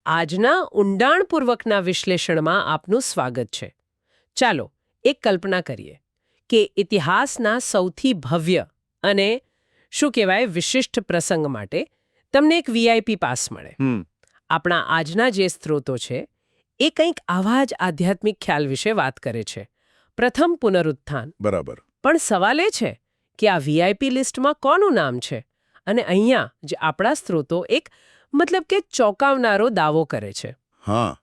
આજના ઊંડાણપૂર્વકના વિશ્લેષણમાં આપનું સ્વાગત છે. ચાલો એક કલ્પના કરીએ કે ઇતિહાસના સૌથી ભવ્ય અને શું કહેવાય વિશિષ્ટ પ્રસંગ માટે તમને એક વીઆઈપી પાસ મળે. આપણા આજના જે સ્ત્રોતો છે એ કંઈક આવા જ આધ્યાત્મિક ખ્યાલ વિશે વાત કરે છે. પ્રથમ પુનરુત્થાન. બરાબર. પણ સવાલ એ છે કે આ વીઆઈપી લિસ્ટમાં કોનું નામ છે? અને અહીંયા જે આપણા સ્ત્રોતો એક મતલબ કે ચોંકાવનારો દાવો કરે છે. હા,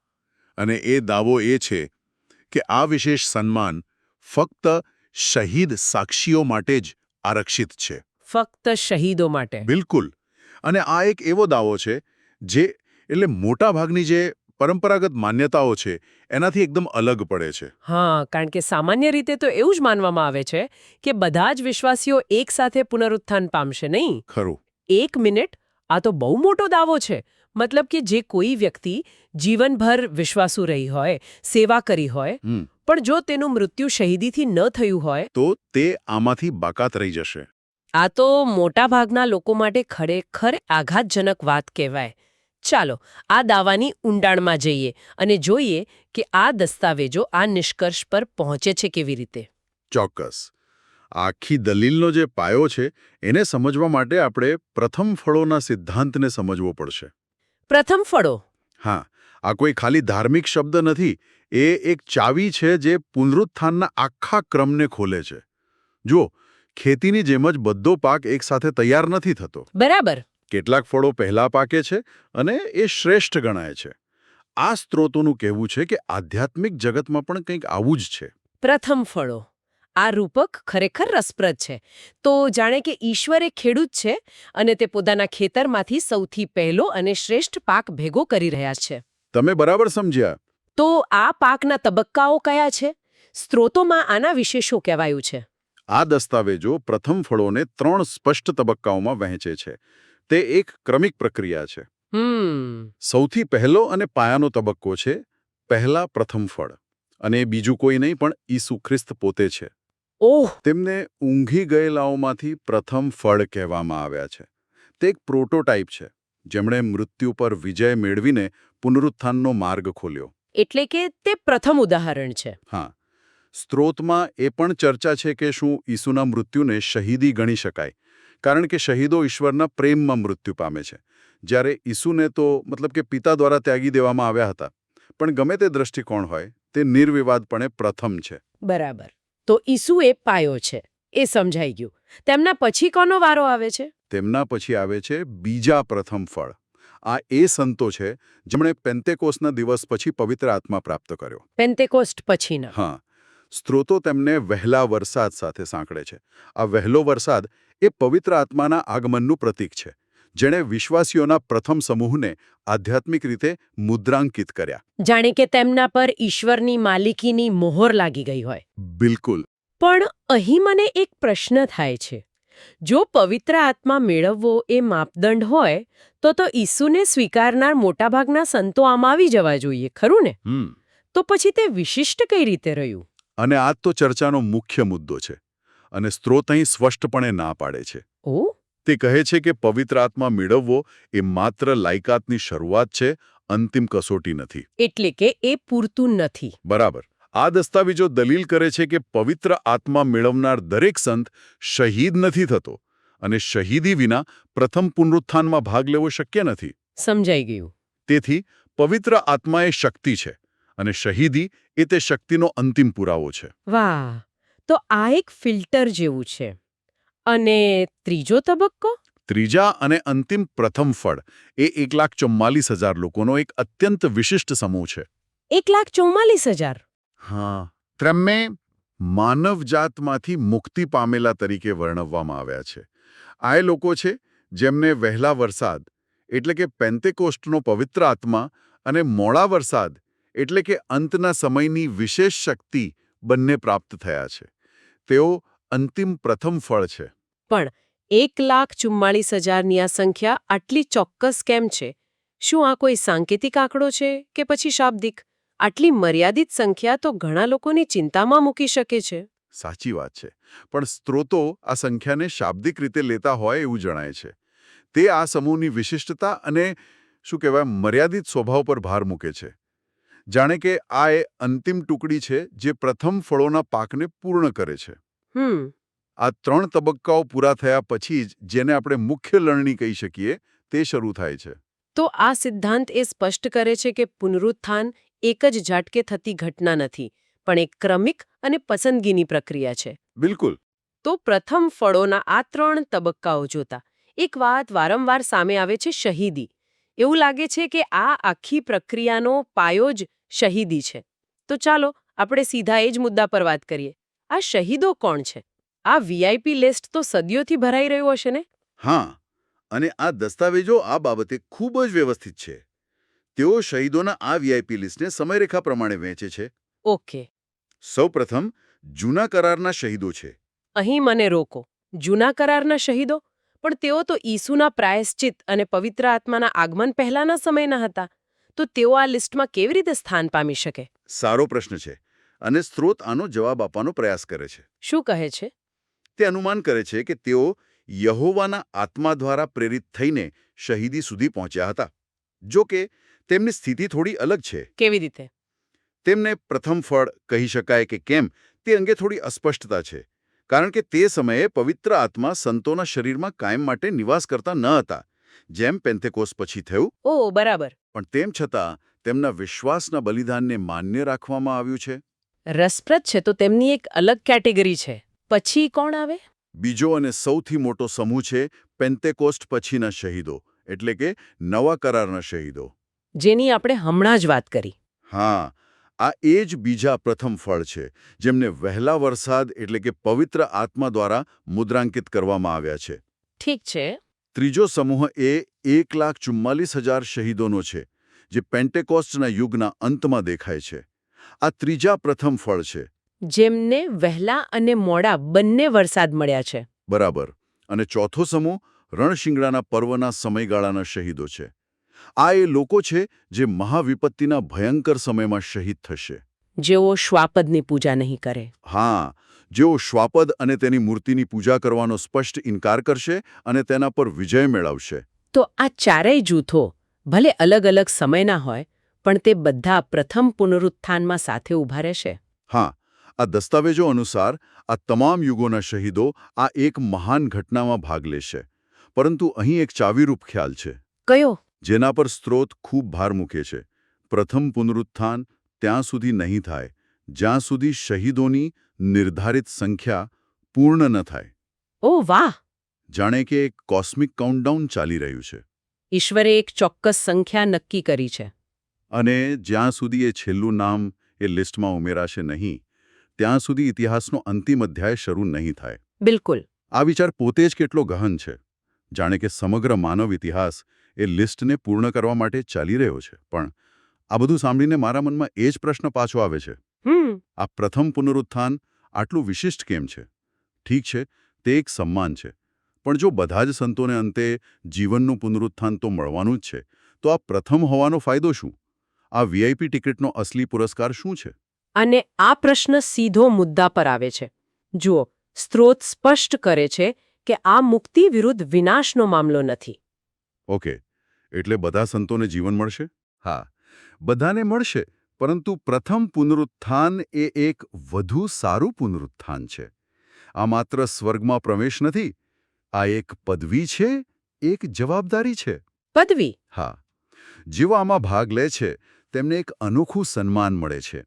અને એ દાવો એ છે કે આ વિશેષ સન્માન ફક્ત શહીદ સાક્ષીઓ માટે જ આરક્ષિત છે. ફક્ત શહીદો માટે. બિલકુલ. અને આ એક એવો દાવો છે જે એટલે મોટાભાગની જે પરંપરાગત માન્યતાઓ છે એનાથી એકદમ અલગ પડે છે. હા, કારણ કે સામાન્ય રીતે તો એવું જ માનવામાં આવે છે કે બધા જ વિશ્વાસીઓ એકસાથે પુનરુત્થાન પામશે, નહીં? ખરું. એક મિનિટ, આ તો બહુ મોટો દાવો છે. મતલબ કે જે કોઈ વ્યક્તિ જીવનભર વિશ્વાસુ રહી હોય, સેવા કરી હોય, પણ જો તેનું મૃત્યુ શહીદીથી ન થયું હોય તો તે આમાંથી બાકાત રહી જશે. આ તો મોટાભાગના લોકો માટે ખરેખર આઘાતજનક વાત કહેવાય. ચાલો આ દાવાની ઊંડાણમાં જઈએ અને જોઈએ કે આ દસ્તાવેજો આ નિષ્કર્ષ પર પહોંચે છે કેવી રીતે. ચોક્કસ. આખી દલીલનો જે પાયો છે એને સમજવા માટે આપણે પ્રથમ ફળોના સિદ્ધાંતને સમજવો પડશે. પ્રથમ ફળો. હા, આ કોઈ ખાલી ધાર્મિક શબ્દ નથી. એ એક ચાવી છે જે પુનરુત્થાનના આખા ક્રમને ખોલે છે. જુઓ, ખેતીની જેમ જ બધો પાક એકસાથે તૈયાર નથી થતો. બરાબર. કેટલાક ફળો પહેલા પાકે છે અને એ શ્રેષ્ઠ ગણાય છે. આ સ્ત્રોતોનું કહેવું છે કે આધ્યાત્મિક જગતમાં પણ કંઈક આવું જ છે. પ્રથમ ફળો. આ રૂપક ખરેખર રસપ્રદ છે. તો જાણે કે ઈશ્વર એક ખેડૂત છે અને તે પોતાના ખેતરમાંથી સૌથી પહેલો અને શ્રેષ્ઠ પાક ભેગો કરી રહ્યા છે. તમે બરાબર સમજ્યા. તો આ પાકના તબક્કાઓ કયા છે? સ્ત્રોતોમાં આના વિશે શું કહેવાયું છે? આ દસ્તાવેજો પ્રથમ ફળોને 3 સ્પષ્ટ તબક્કાઓમાં વહેંચે છે. તે એક ક્રમિક પ્રક્રિયા છે. સૌથી પહેલો અને પાયાનો તબક્કો છે પહેલા પ્રથમ ફળ. અને બીજું કોઈ નહીં પણ ઈસુ ખ્રિસ્ત પોતે છે. ઓહ! તેમને ઊંઘી ગયેલાઓમાંથી પ્રથમ ફળ કહેવામાં આવ્યા છે. તે એક પ્રોટોટાઇપ છે જેમણે મૃત્યુ પર વિજય મેળવીને પુનરુત્થાનનો માર્ગ ખોલ્યો. એટલે કે તે પ્રથમ ઉદાહરણ છે. હા. સ્ત્રોતમાં એ પણ ચર્ચા છે કે શું ઈસુના મૃત્યુને શહીદી ગણી શકાય, કારણ કે શહીદો ઈશ્વરના પ્રેમમાં મૃત્યુ પામે છે, જ્યારે ઈસુને તો મતલબ કે પિતા દ્વારા ત્યાગી દેવામાં આવ્યા હતા. પણ ગમે તે દ્રષ્ટિકોણ હોય, તે નિર્વિવાદપણે પ્રથમ છે. બરાબર. તો ઈસુ એ પાયો છે, એ સમજાઈ ગયું. તેમના પછી કોનો વારો આવે છે? તેમના પછી આવે છે બીજા પ્રથમ ફળ. આ એ સંતો છે જેમણે પેન્ટેકોસ્ટના દિવસ પછી પવિત્ર આત્મા પ્રાપ્ત કર્યો. પેન્ટેકોસ્ટ પછીના. હા. સ્ત્રોતો તેમને વહેલા વરસાદ સાથે સાંકળે છે. આ વહેલો વરસાદ એ પવિત્ર આત્માના આગમનનું પ્રતીક છે, જેણે વિશ્વાસીઓના પ્રથમ સમૂહને આધ્યાત્મિક રીતે મુદ્રાંકિત કર્યા. જાણે કે તેમના પર ઈશ્વરની માલિકીની મોહર લાગી ગઈ હોય. બિલકુલ. પણ અહીં મને એક પ્રશ્ન થાય છે. જો પવિત્ર આત્મા મેળવવો એ માપદંડ હોય તો ઈસુને સ્વીકારનાર મોટાભાગના સંતો આમાં આવી જવા જોઈએ, ખરું ને? તો પછી તે વિશિષ્ટ કઈ રીતે રહ્યું? અને આ તો ચર્ચાનો મુખ્ય મુદ્દો છે. અને સ્ત્રોત અહીં સ્પષ્ટપણે ના પાડે છે. તે કહે છે કે પવિત્ર આત્મા મેળવવો એ માત્ર લાયકાતની શરૂઆત છે, અંતિમ કસોટી નથી. એટલે કે એ પૂરતું નથી. બરાબર. આ દસ્તાવેજો દલીલ કરે છે કે પવિત્ર આત્મા મેળવનાર દરેક સંત શહીદ નથી થતો, અને શહીદી વિના પ્રથમ પુનરુત્થાનમાં ભાગ લેવો શક્ય નથી. સમજાઈ ગયું. તેથી પવિત્ર આત્મા એ શક્તિ છે, અને શહીદી એ તે શક્તિનો અંતિમ પુરાવો છે. વાહ! તો આ એક ફિલ્ટર જેવું છે. અને ત્રીજો તબક્કો? ત્રીજા અને અંતિમ પ્રથમ ફળ એ 1,44,000 લોકોનો એક અત્યંત વિશિષ્ટ સમૂહ છે. 1,44,000? હા. તેમને માનવજાતમાંથી મુક્તિ પામેલા તરીકે વર્ણવવામાં આવ્યા છે. આ એ લોકો છે જેમને વહેલા વરસાદ એટલે કે પેન્ટેકોસ્ટનો પવિત્ર આત્મા અને મોડા વરસાદ એટલે કે અંતના સમયની વિશેષ શક્તિ બંને પ્રાપ્ત થયા છે. તેઓ અંતિમ પ્રથમ ફળ છે. પણ 1,44,000ની આ સંખ્યા આટલી ચોક્કસ કેમ છે? શું આ કોઈ સાંકેતિક આંકડો છે કે પછી શાબ્દિક? આટલી મર્યાદિત સંખ્યા તો ઘણા લોકોની ચિંતામાં મૂકી શકે છે. સાચી વાત છે. પણ સ્ત્રોતો આ સંખ્યાને શાબ્દિક રીતે લેતા હોય એવું જણાય છે. તે આ સમૂહની વિશિષ્ટતા અને શું કહેવાય મર્યાદિત સ્વભાવ પર ભાર મૂકે છે. જાણે કે આ એ અંતિમ ટુકડી છે જે પ્રથમ ફળોના પાકને પૂર્ણ કરે છે. હમ આ 3 તબક્કાઓ પૂરા થયા પછી જ જેને આપણે મુખ્ય લણણી કહી શકીએ તે શરૂ થાય છે. તો આ સિદ્ધાંત એ સ્પષ્ટ કરે છે કે પુનરુત્થાન એક જ ઝાટકે થતી ઘટના નથી, પણ એક ક્રમિક અને પસંદગીની પ્રક્રિયા છે. બિલકુલ. તો પ્રથમ ફળોના આ 3 તબક્કાઓ જોતા એક વાત વારંવાર સામે આવે છે: શહીદી. એવું લાગે છે કે આ આખી પ્રક્રિયાનો પાયો જ શહીદી છે. તો ચાલો આપણે સીધા એ જ મુદ્દા પર વાત કરીએ. આ શહીદો કોણ છે? આ વીઆઈપી લિસ્ટ તો સદીઓથી ભરાઈ રહ્યું હશે ને? હા, અને આ દસ્તાવેજો આ બાબતે ખૂબ જ વ્યવસ્થિત છે. તેઓ શહીદોના આ વીઆઈપી લિસ્ટને સમયરેખા પ્રમાણે વહેંચે છે. ઓકે. સૌપ્રથમ જૂના કરારના શહીદો છે. અહીં મને રોકો. જૂના કરારના શહીદો? પણ તેઓ તો ઈસુના પ્રાયશ્ચિત અને પવિત્ર આત્માના આગમન પહેલાના સમયના હતા. તો તેઓ આ લિસ્ટમાં કેવી રીતે સ્થાન પામી શકે? સારો પ્રશ્ન છે, અને સ્ત્રોત આનો જવાબ આપવાનો પ્રયાસ કરે છે. શું કહે છે? તે અનુમાન કરે છે કે તેઓ યહોવાના આત્મા દ્વારા પ્રેરિત થઈને શહીદી સુધી પહોંચ્યા હતા. જો કે તેમની સ્થિતિ થોડી અલગ છે. કેવી રીતે? તેમને પ્રથમ ફળ કહી શકાય કે કેમ તે અંગે થોડી અસ્પષ્ટતા છે, કારણ કે તે સમયે પવિત્ર આત્મા સંતોના શરીરમાં કાયમ માટે નિવાસ કરતા ન હતા, જેમ પેન્ટેકોસ્ટ પછી થયું. ઓહ, બરાબર. પણ તેમ છતાં તેમના વિશ્વાસના બલિદાનને માન્ય રાખવામાં આવ્યું છે. રસપ્રદ છે. તો તેમની એક અલગ કેટેગરી છે. પછી કોણ આવે? બીજો અને સૌથી મોટો સમૂહ છે પેન્ટેકોસ્ટ પછીના શહીદો, એટલે કે નવા કરારના શહીદો. જેની આપણે હમણાં જ વાત કરી. હા, આ એ જ બીજા પ્રથમ ફળ છે, જેમને વહેલા વરસાદ એટલે કે પવિત્ર આત્મા દ્વારા મુદ્રાંકિત કરવામાં આવ્યા છે. ઠીક છે. ત્રીજો સમૂહ એ 1,44,000 શહીદોનો છે, જે પેન્ટેકોસ્ટના યુગના અંતમાં દેખાય છે. આ ત્રીજા પ્રથમ ફળ છે. જેમને વહેલા અને મોડા બંને વરસાદ મળ્યા છે. બરાબર. અને ચોથો સમૂહ રણશિંગડાના પર્વના સમયગાળાના શહીદો છે. આ એ લોકો છે જે મહાવિપત્તિના ભયંકર સમયમાં શહીદ થશે. જેઓ શ્વાપદની પૂજા નહીં કરે. હા, જેઓ શ્વાપદ અને તેની મૂર્તિની પૂજા કરવાનો સ્પષ્ટ ઇનકાર કરશે અને તેના પર વિજય મેળવશે. તો આ ચારેય જૂથો ભલે અલગ અલગ સમયના હોય, પણ તે બધા પ્રથમ પુનરુત્થાનમાં સાથે ઊભા રહેશે. હા, આ દસ્તાવેજો અનુસાર આ તમામ યુગોના શહીદો આ એક મહાન ઘટનામાં ભાગ લેશે. પરંતુ અહીં એક ચાવીરૂપ ખ્યાલ છે. કયો? જેના પર સ્ત્રોત ખૂબ ભાર મૂકે છે. પ્રથમ પુનરુત્થાન ત્યાં સુધી નહીં થાય જ્યાં સુધી શહીદોની નિર્ધારિત સંખ્યા પૂર્ણ ન થાય. ઓહ વાહ! જાણે કે એક કોસ્મિક કાઉન્ટડાઉન ચાલી રહ્યું છે. ઈશ્વરે એક ચોક્કસ સંખ્યા નક્કી કરી છે. અને જ્યાં સુધી એ છેલ્લું નામ એ લિસ્ટમાં ઉમેરાશે નહીં, ત્યાં સુધી ઇતિહાસનો અંતિમ અધ્યાય શરૂ નહીં થાય. બિલકુલ. આ વિચાર પોતે જ કેટલો ગહન છે. જાણે કે સમગ્ર માનવ ઇતિહાસ એ લિસ્ટને પૂર્ણ કરવા માટે ચાલી રહ્યો છે. પણ આ બધું સાંભળીને મારા મનમાં એ જ પ્રશ્ન પાછો આવે છે. આ પ્રથમ પુનરુત્થાન આટલું વિશિષ્ટ કેમ છે? ઠીક છે, તે એક સન્માન છે. પણ જો બધા જ સંતોને અંતે જીવનનું પુનરુત્થાન તો મળવાનું જ છે, તો આ પ્રથમ હોવાનો ફાયદો શું? આ વીઆઈપી ટિકિટનો અસલી પુરસ્કાર શું છે? અને આ પ્રશ્ન સીધો મુદ્દા પર આવે છે. જુઓ, સ્ત્રોત સ્પષ્ટ કરે છે કે આ મુક્તિ વિરુદ્ધ વિનાશનો મામલો નથી. ઓકે, એટલે બધા સંતોને જીવન મળશે? હા, બધાને મળશે, પરંતુ પ્રથમ પુનરુત્થાન એ એક વધુ સારું પુનરુત્થાન છે. આ માત્ર સ્વર્ગમાં પ્રવેશ નથી, આ એક પદવી છે, એક જવાબદારી છે. પદવી? હા. જેઓ આમાં ભાગ લે છે તેમને એક અનોખું સન્માન મળે છે.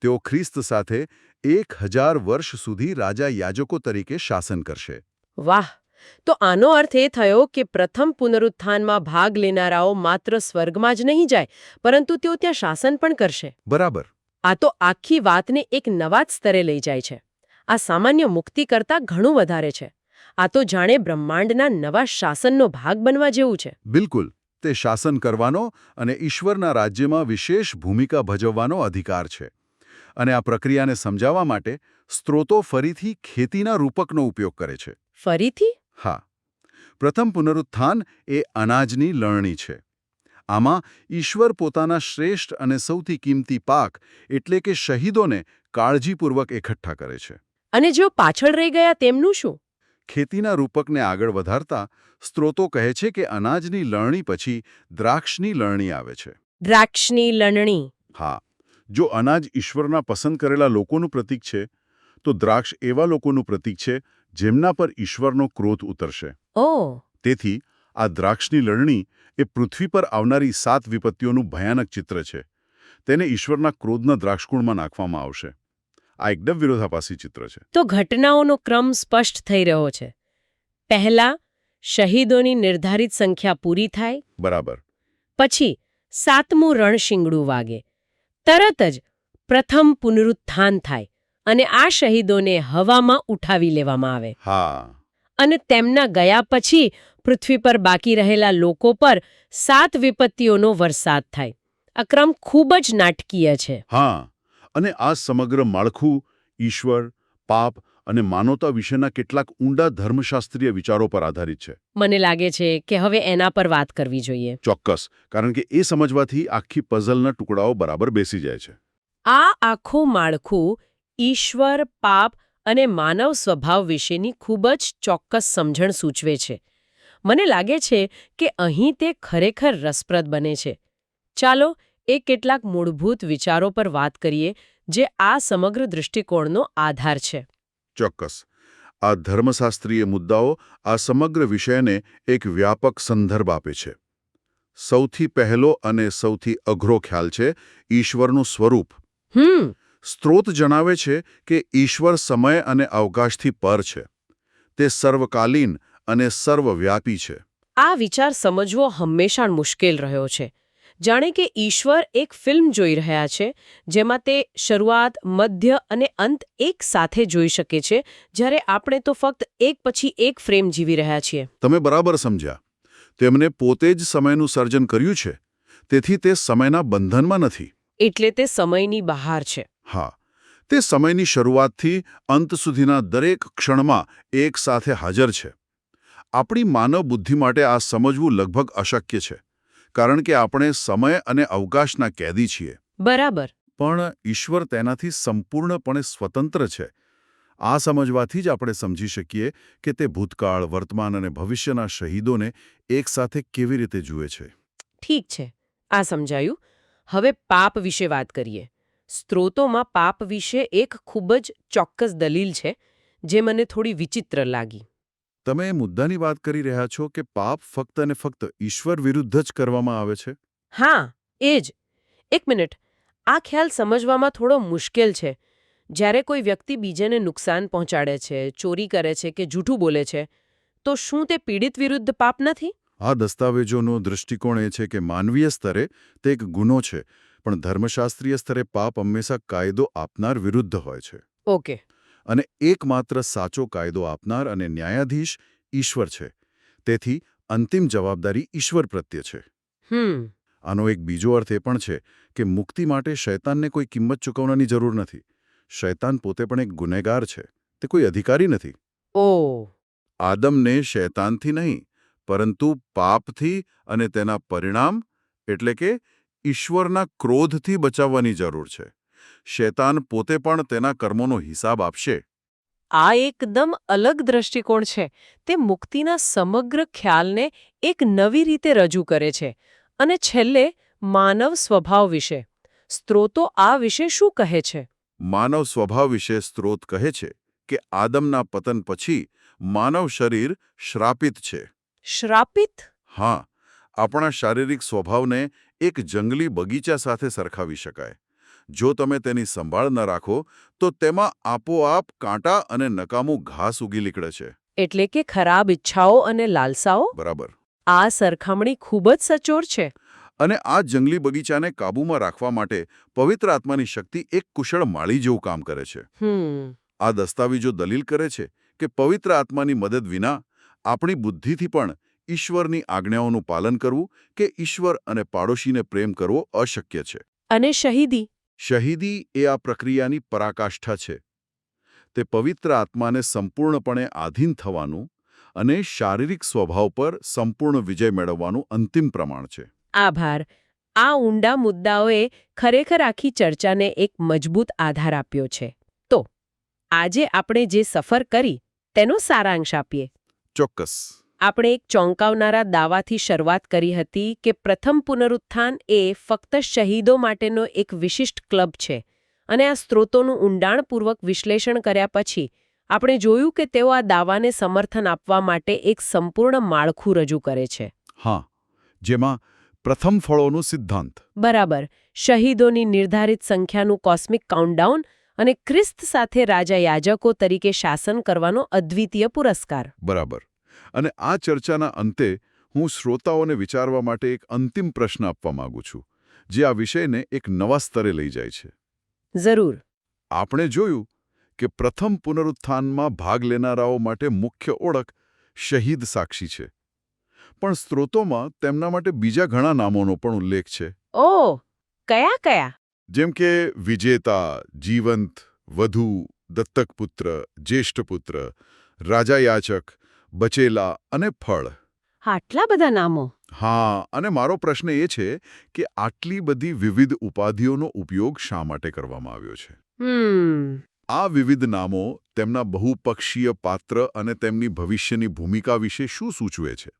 તેઓ ખ્રિસ્ત સાથે 1000 વર્ષ સુધી રાજા યાજકો તરીકે શાસન કરશે. વાહ! તો આનો અર્થ એ થયો કે પ્રથમ પુનરુત્થાનમાં ભાગ લેનારાઓ માત્ર સ્વર્ગમાં જ નહીં જાય, પરંતુ તેઓ ત્યાં શાસન પણ કરશે. બરાબર. આ તો આખી વાતને એક નવા જ સ્તરે લઈ જાય છે. આ સામાન્ય મુક્તિ કરતાં ઘણું વધારે છે. આ તો જાણે બ્રહ્માંડના નવા શાસનનો ભાગ બનવા જેવું છે. બિલકુલ. તે શાસન કરવાનો અને ઈશ્વરના રાજ્યમાં વિશેષ ભૂમિકા ભજવવાનો અધિકાર છે. અને આ પ્રક્રિયાને સમજાવવા માટે સ્ત્રોતો ફરીથી ખેતીના રૂપકનો ઉપયોગ કરે છે. ફરીથી? હા. પ્રથમ પુનરુત્થાન એ અનાજની લણણી છે. આમાં ઈશ્વર પોતાના શ્રેષ્ઠ અને સૌથી કિંમતી પાક એટલે કે શહીદોને કાળજીપૂર્વક એકઠા કરે છે. અને જેઓ પાછળ રહી ગયા તેમનું શું? ખેતીના રૂપકને આગળ વધારતા સ્ત્રોતો કહે છે કે અનાજની લણણી પછી દ્રાક્ષની લણણી આવે છે. દ્રાક્ષની લણણી. હા, જો અનાજ ઈશ્વરના પસંદ કરેલા લોકોનું પ્રતીક છે, તો દ્રાક્ષ એવા લોકોનું પ્રતીક છે જેમના પર ઈશ્વરનો ક્રોધ ઉતરશે. ઓહ. તેથી આ દ્રાક્ષની લણણી એ પૃથ્વી પર આવનારી 7 વિપત્તિઓનું ભયાનક ચિત્ર છે. તેને ઈશ્વરના ક્રોધના દ્રાક્ષકુંડમાં નાખવામાં આવશે. આ એકદમ વિરોધાભાસી ચિત્ર છે. તો ઘટનાઓનો ક્રમ સ્પષ્ટ થઈ રહ્યો છે. પહેલા શહીદોની નિર્ધારિત સંખ્યા પૂરી થાય, બરાબર. પછી 7મું રણશીંગડું વાગે, તરત જ પ્રથમ પુનરુત્થાન થાય અને આ શહીદોને હવામાં ઉઠાવી લેવામાં આવે. હા. અને તેમના ગયા પછી પૃથ્વી પર બાકી રહેલા લોકો પર 7 વિપત્તિઓનો વરસાદ થાય. આ ક્રમ ખૂબ જ નાટકીય છે. હા, અને આ સમગ્ર માળખું ઈશ્વર, પાપ અને માનવતા વિશેના કેટલાક ઊંડા ધર્મશાસ્ત્રીય વિચારો પર આધારિત છે. મને લાગે છે કે હવે એના પર વાત કરવી જોઈએ. ચોક્કસ, કારણ કે એ સમજવાથી આખી પઝલના ટુકડાઓ બરાબર બેસી જાય છે. આ આખું માળખું ઈશ્વર, પાપ અને માનવ સ્વભાવ વિશેની ખૂબ જ ચોક્કસ સમજણ સૂચવે છે. મને લાગે છે કે અહીં તે ખરેખર રસપ્રદ બને છે. ચાલો એ કેટલાક મૂળભૂત વિચારો પર વાત કરીએ જે આ સમગ્ર દૃષ્ટિકોણનો આધાર છે. ચોક્કસ. આ ધર્મશાસ્ત્રીય મુદ્દાઓ આ સમગ્ર વિષયને એક વ્યાપક સંદર્ભ આપે છે. સૌથી પહેલો અને સૌથી અઘરો ખ્યાલ છે ઈશ્વરનું સ્વરૂપ. સ્ત્રોત જણાવે છે કે ઈશ્વર સમય અને અવકાશથી પર છે. તે સર્વકાલીન અને સર્વવ્યાપી છે. આ વિચાર સમજવો હંમેશા મુશ્કેલ રહ્યો છે. જાણે કે ઈશ્વર એક ફિલ્મ જોઈ રહ્યા છે જેમાં તે શરૂઆત, મધ્ય અને અંત એક સાથે જોઈ શકે છે, જ્યારે આપણે તો ફક્ત એક પછી એક ફ્રેમ જીવી રહ્યા છીએ. તમે બરાબર સમજ્યા. તેમણે પોતે જ સમયનું સર્જન કર્યું છે, તેથી તે સમયના બંધનમાં નથી. એટલે તે સમયની બહાર છે. હા, તે સમયની શરૂઆતથી અંત સુધીના દરેક ક્ષણમાં એક સાથે હાજર છે. આપણી માનવ બુદ્ધિ માટે આ સમજવું લગભગ અશક્ય છે, કારણ કે આપણે સમય અને અવકાશના કેદી છીએ. બરાબર. પણ ઈશ્વર તેનાથી સંપૂર્ણપણે સ્વતંત્ર છે. આ સમજવાથી જ આપણે સમજી શકીએ કે તે ભૂતકાળ, વર્તમાન અને ભવિષ્યના શહીદોને એકસાથે કેવી રીતે જુએ છે. ઠીક છે, આ સમજાયું. હવે પાપ વિશે વાત કરીએ. સ્ત્રોતોમાં પાપ વિશે એક ખૂબ જ ચોક્કસ દલીલ છે જે મને થોડી વિચિત્ર લાગી. તમે એ મુદ્દાની વાત કરી રહ્યા છો કે પાપ ફક્ત અને ફક્ત ઈશ્વર વિરુદ્ધ જ કરવામાં આવે છે? હા, એ જ. એક મિનિટ, આ ખ્યાલ સમજવામાં થોડો મુશ્કેલ છે. જ્યારે કોઈ વ્યક્તિ બીજાને નુકસાન પહોંચાડે છે, ચોરી કરે છે કે જૂઠું બોલે છે, તો શું તે પીડિત વિરુદ્ધ પાપ નથી? આ દસ્તાવેજોનો દૃષ્ટિકોણ એ છે કે માનવીય સ્તરે તે એક ગુનો છે, પણ ધર્મશાસ્ત્રીય સ્તરે પાપ હંમેશા કાયદો આપનાર વિરુદ્ધ હોય છે. ઓકે. અને એકમાત્ર સાચો કાયદો આપનાર અને ન્યાયાધીશ ઈશ્વર છે. તેથી અંતિમ જવાબદારી ઈશ્વર પ્રત્યે છે. આનો એક બીજો અર્થ એ પણ છે કે મુક્તિ માટે શૈતાનને કોઈ કિંમત ચૂકવવાની જરૂર નથી. શૈતાન પોતે પણ એક ગુનેગાર છે. તે કોઈ અધિકારી નથી. ઓહ. આદમને શૈતાનથી નહીં, પરંતુ પાપથી અને તેના પરિણામ એટલે કે ઈશ્વરના ક્રોધથી બચાવવાની જરૂર છે. શૈતાન પોતે પણ તેના કર્મોનો હિસાબ આપશે. આ એકદમ અલગ દૃષ્ટિકોણ છે. તે મુક્તિના સમગ્ર ખ્યાલને એક નવી રીતે રજૂ કરે છે. અને છેલ્લે માનવ સ્વભાવ વિશે. સ્ત્રોતો આ વિશે શું કહે છે? માનવ સ્વભાવ વિશે સ્ત્રોત કહે છે કે આદમના પતન પછી માનવ શરીર શ્રાપિત છે. શ્રાપિત? હા, આપણા શારીરિક સ્વભાવને એક જંગલી બગીચા સાથે સરખાવી શકાય. જો તમે તેની સંભાળ ન રાખો તો તેમાં આપોઆપ કાંટા અને નકામું ઘાસ ઉગી નીકળે છે. એટલે કે ખરાબ ઈચ્છાઓ અને લાલસાઓ? બરાબર. આ સરખામણી ખૂબ જ સચોટ છે. અને આ જંગલી બગીચાને કાબૂમાં રાખવા માટે પવિત્ર આત્માની શક્તિ એક કુશળ માળી જેવું કામ કરે છે. આ દસ્તાવેજો દલીલ કરે છે કે પવિત્ર આત્માની મદદ વિના આપણી બુદ્ધિથી પણ ઈશ્વરની આજ્ઞાઓનું પાલન કરવું કે ઈશ્વર અને પાડોશીને પ્રેમ કરવો અશક્ય છે. અને શહીદી? શહીદી એ આ પ્રક્રિયાની પરાકાષ્ઠા છે. તે પવિત્ર આત્માને સંપૂર્ણપણે આધીન થવાનું અને શારીરિક સ્વભાવ પર સંપૂર્ણ વિજય મેળવવાનું અંતિમ પ્રમાણ છે. આભાર. આ ઊંડા મુદ્દાઓએ ખરેખર આખી ચર્ચાને એક મજબૂત આધાર આપ્યો છે. તો આજે આપણે જે સફર કરી તેનો સારાંશ આપીએ. ચોક્કસ. આપણે એક ચોંકાવનારા દાવાથી શરૂઆત કરી હતી કે પ્રથમ પુનરુત્થાન એ ફક્ત શહીદો માટેનો એક વિશિષ્ટ ક્લબ છે અને આ સ્ત્રોતોનું ઊંડાણપૂર્વક વિશ્લેષણ કર્યા પછી આપણે જોયું કે તેઓ આ દાવાને સમર્થન આપવા માટે એક સંપૂર્ણ માળખું રજૂ કરે છે. હા, જેમાં પ્રથમ ફળોનો સિદ્ધાંત. બરાબર. શહીદોની નિર્ધારિત સંખ્યાનું કોસ્મિક કાઉન્ટડાઉન અને ખ્રિસ્ત સાથે રાજા યાજકો તરીકે શાસન કરવાનો અદ્વિતીય પુરસ્કાર. બરાબર. અને આ ચર્ચાના અંતે હું શ્રોતાઓને વિચારવા માટે એક અંતિમ પ્રશ્ન આપવા માંગુ છું, જે આ વિષયને એક નવા સ્તરે લઈ જાય છે. જરૂર. આપણે જોયું કે પ્રથમ પુનરુત્થાનમાં ભાગ લેનારાઓ માટે મુખ્ય ઓળખ શહીદ સાક્ષી છે. પણ સ્ત્રોતોમાં તેમના માટે બીજા ઘણા નામોનો પણ ઉલ્લેખ છે. ઓહ, કયા કયા? જેમ કે વિજેતા, જીવંત, વધુ, દત્તકપુત્ર, જ્યેષ્ઠપુત્ર, રાજાયાચક, બચેલા અને ફળ. આટલા બધા નામો. હા, અને મારો પ્રશ્ન એ છે કે આટલી બધી વિવિધ ઉપાધિઓનો ઉપયોગ શા માટે કરવામાં આવ્યો છે? આ વિવિધ નામો તેમના બહુપક્ષીય પાત્ર અને તેમની ભવિષ્યની ભૂમિકા વિશે શું સૂચવે છે?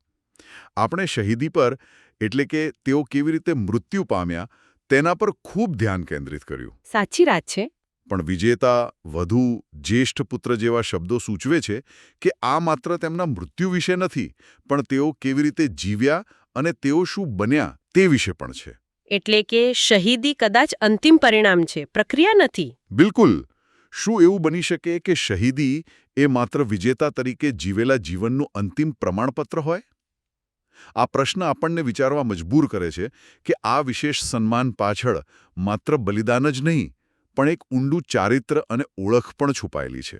આપણે શહીદી પર, એટલે કે તેઓ કેવી રીતે મૃત્યુ પામ્યા, તેના પર ખૂબ ધ્યાન કેન્દ્રિત કર્યું. સાચી વાત છે. પણ વિજેતા, વધુ, જ્યેષ્ઠપુત્ર જેવા શબ્દો સૂચવે છે કે આ માત્ર તેમના મૃત્યુ વિશે નથી, પણ તેઓ કેવી રીતે જીવ્યા અને તેઓ શું બન્યા તે વિશે પણ છે. એટલે કે શહીદી કદાચ અંતિમ પરિણામ છે, પ્રક્રિયા નથી. બિલકુલ. શું એવું બની શકે કે શહીદી એ માત્ર વિજેતા તરીકે જીવેલા જીવનનું અંતિમ પ્રમાણપત્ર હોય? આ પ્રશ્ન આપણને વિચારવા મજબૂર કરે છે કે આ વિશેષ સન્માન પાછળ માત્ર બલિદાન જ નહીં, પણ એક ઊંડું ચારિત્ર અને ઓળખ પણ છુપાયેલી છે.